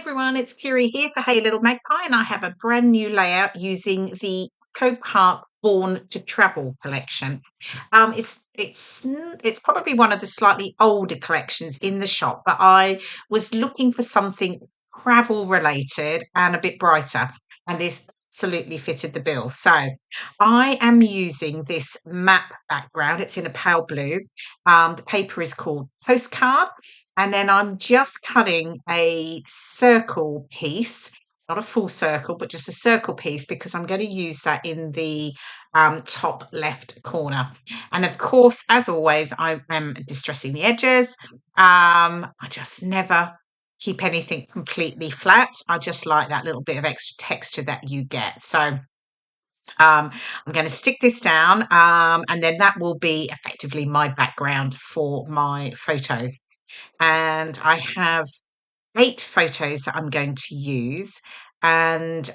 everyone, it's KIREI here for Hey Little Magpie, and I have a brand new layout using the Eco Park Born to Travel collection. It's probably one of the slightly older collections in the shop, but I was looking for something travel related and a bit brighter, and this absolutely fitted the bill. So I am using this map background. It's in a pale blue. The paper is called Postcard, and then I'm just cutting a circle piece, not a full circle, but just a circle piece because I'm going to use that in the top left corner. And of course, as always, I am distressing the edges. I just never keep anything completely flat. I just like that little bit of extra texture that you get. So I'm going to stick this down, and then that will be effectively my background for my photos. And I have 8 photos that I'm going to use. And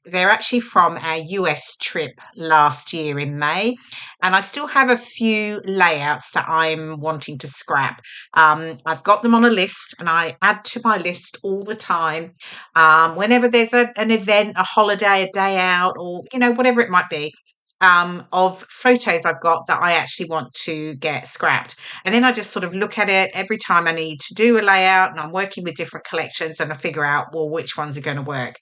they're actually from our US trip last year in May. And I still have a few layouts that I'm wanting to scrap. I've got them on a list and I add to my list all the time. Whenever there's an event, a holiday, a day out, or, whatever it might be. Of photos I've got that I actually want to get scrapped. And then I just sort of look at it every time I need to do a layout and I'm working with different collections and I figure out, well, which ones are going to work.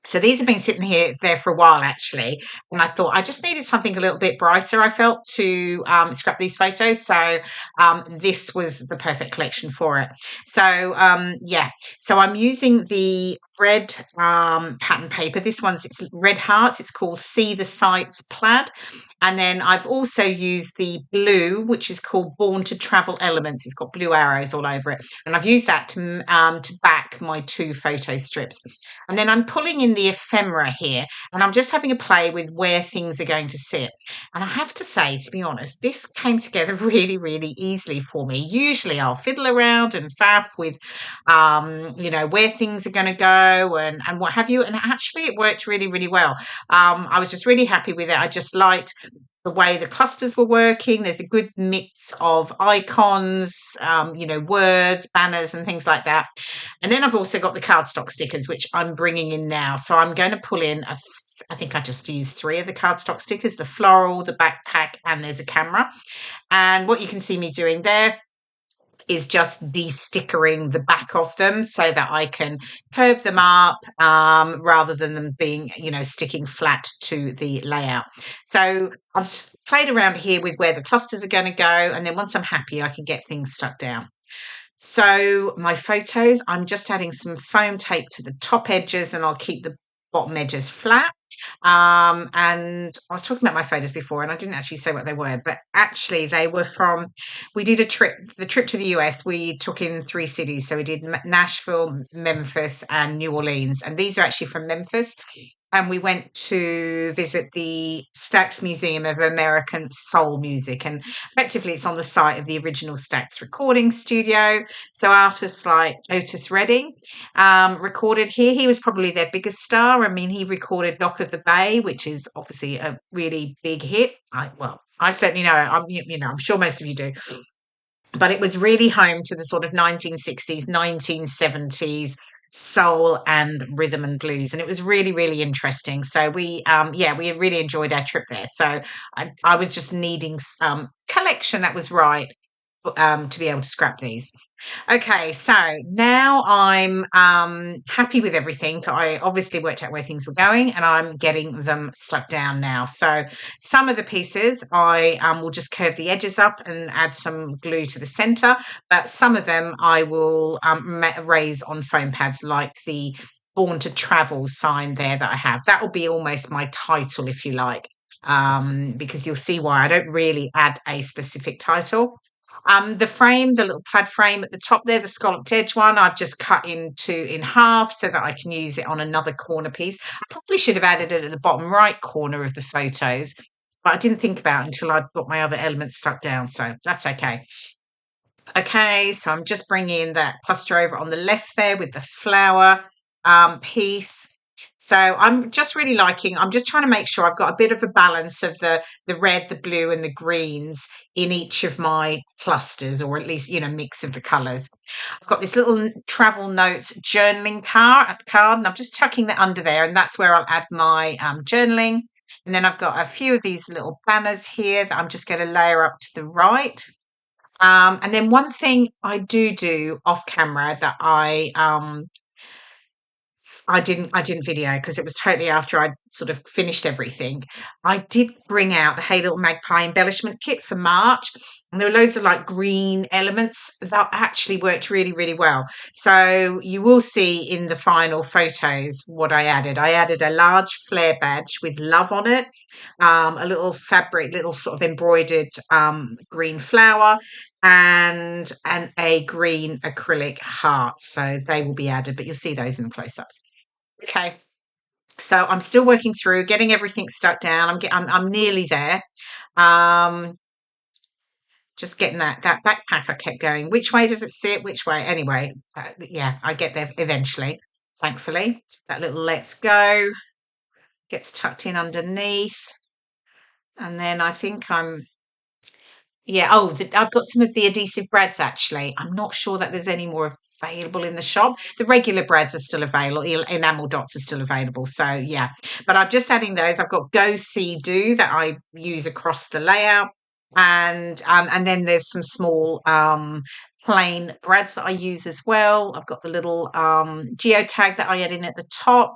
So these have been sitting there for a while actually, and I thought I just needed something a little bit brighter. I felt to scrap these photos, so this was the perfect collection for it. So so I'm using the red pattern paper. This one's it's red hearts. It's called See the Sights Plaid. And then I've also used the blue, which is called Born to Travel Elements. It's got blue arrows all over it, and I've used that to back my 2 photo strips. And then I'm pulling in the ephemera here, and I'm just having a play with where things are going to sit. And I have to say, to be honest, this came together really, really easily for me. Usually I'll fiddle around and faff with, where things are going to go and what have you. And actually it worked really, really well. I was just really happy with it. I just liked the way the clusters were working. There's a good mix of icons, words, banners, and things like that. And then I've also got the cardstock stickers, which I'm bringing in now. So I'm going to pull in I think I just used 3 of the cardstock stickers, the floral, the backpack, and there's a camera. And what you can see me doing there is just de-stickering the back of them so that I can curve them up rather than them being, sticking flat to the layout. So I've played around here with where the clusters are going to go, and then once I'm happy, I can get things stuck down. So my photos, I'm just adding some foam tape to the top edges and I'll keep the bottom edges flat. And I was talking about my photos before and I didn't actually say what they were, but actually they were we did the trip to the US, we took in 3 cities. So we did Nashville, Memphis and New Orleans. And these are actually from Memphis. And we went to visit the Stax Museum of American Soul Music. And effectively, it's on the site of the original Stax recording studio. So artists like Otis Redding recorded here. He was probably their biggest star. I mean, he recorded Dock of the Bay, which is obviously a really big hit. I certainly know. I'm sure most of you do. But it was really home to the sort of 1960s, 1970s soul and rhythm and blues, and it was really, really interesting. So we really enjoyed our trip there. So I was just needing collection that was right to be able to scrap these. Okay, so now I'm happy with everything. I obviously worked out where things were going and I'm getting them stuck down now. So some of the pieces I will just curve the edges up and add some glue to the center, but some of them I will raise on foam pads like the Born to Travel sign there that I have. That will be almost my title, if you like, because you'll see why I don't really add a specific title. The frame, the little plaid frame at the top there, the scalloped edge one, I've just cut in half so that I can use it on another corner piece. I probably should have added it at the bottom right corner of the photos, but I didn't think about it until I'd got my other elements stuck down, so that's okay. Okay, so I'm just bringing that cluster over on the left there with the flower piece. So I'm just really liking, I'm just trying to make sure I've got a bit of a balance of the red, the blue and the greens in each of my clusters, or at least, mix of the colours. I've got this little travel notes journaling card, and I'm just chucking that under there, and that's where I'll add my journaling. And then I've got a few of these little banners here that I'm just going to layer up to the right. And then one thing I do off camera that I didn't video because it was totally after I'd sort of finished everything. I did bring out the Hey Little Magpie embellishment kit for March, and there were loads of like green elements that actually worked really, really well. So you will see in the final photos what I added. I added a large flare badge with love on it, a little fabric, little sort of embroidered green flower, and a green acrylic heart. So they will be added, but you'll see those in the close-ups. Okay, so I'm still working through getting everything stuck down. I'm nearly there. Um, just getting that backpack. I kept going. Which way does it sit? Which way? Anyway, yeah, I get there eventually. Thankfully, that little let's go gets tucked in underneath, and then I think I'm. Yeah. Oh, I've got some of the adhesive brads actually. I'm not sure that there's any more available in the shop. The regular brads are still available. Enamel dots are still available. So yeah, but I'm just adding those. I've got Go See Do that I use across the layout, and then there's some small plain brads that I use as well. I've got the little geotag that I add in at the top.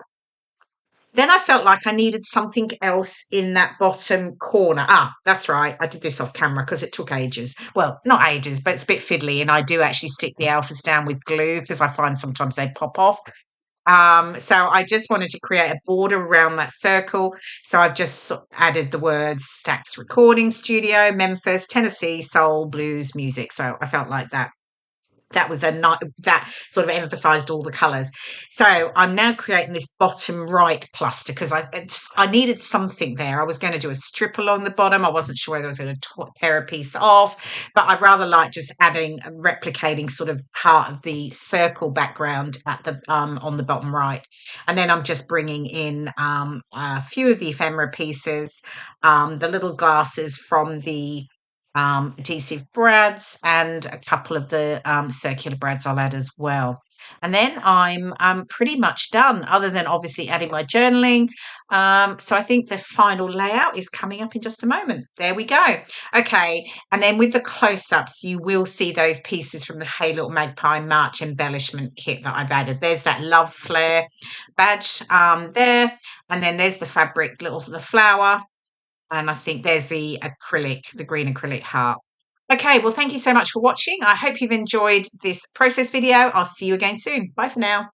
Then I felt like I needed something else in that bottom corner. Ah, that's right. I did this off camera because it took ages. Well, not ages, but it's a bit fiddly. And I do actually stick the alphas down with glue because I find sometimes they pop off. So I just wanted to create a border around that circle. So I've just added the words Stax Recording Studio, Memphis, Tennessee, Soul, Blues, Music. So I felt like that was that sort of emphasized all the colors. So I'm now creating this bottom right cluster because I needed something there. I was going to do a strip along the bottom. I wasn't sure whether I was going to tear a piece off, but I'd rather like just replicating sort of part of the circle background at the on the bottom right. And then I'm just bringing in a few of the ephemera pieces, the little glasses from the adhesive brads, and a couple of the circular brads I'll add as well. And then I'm pretty much done, other than obviously adding my journaling. So I think the final layout is coming up in just a moment. There we go. Okay, and then with the close-ups, you will see those pieces from the Hey Little Magpie March embellishment kit that I've added. There's that love flare badge there, and then there's the fabric, the flower, and I think there's the green acrylic heart. Okay, well, thank you so much for watching. I hope you've enjoyed this process video. I'll see you again soon. Bye for now.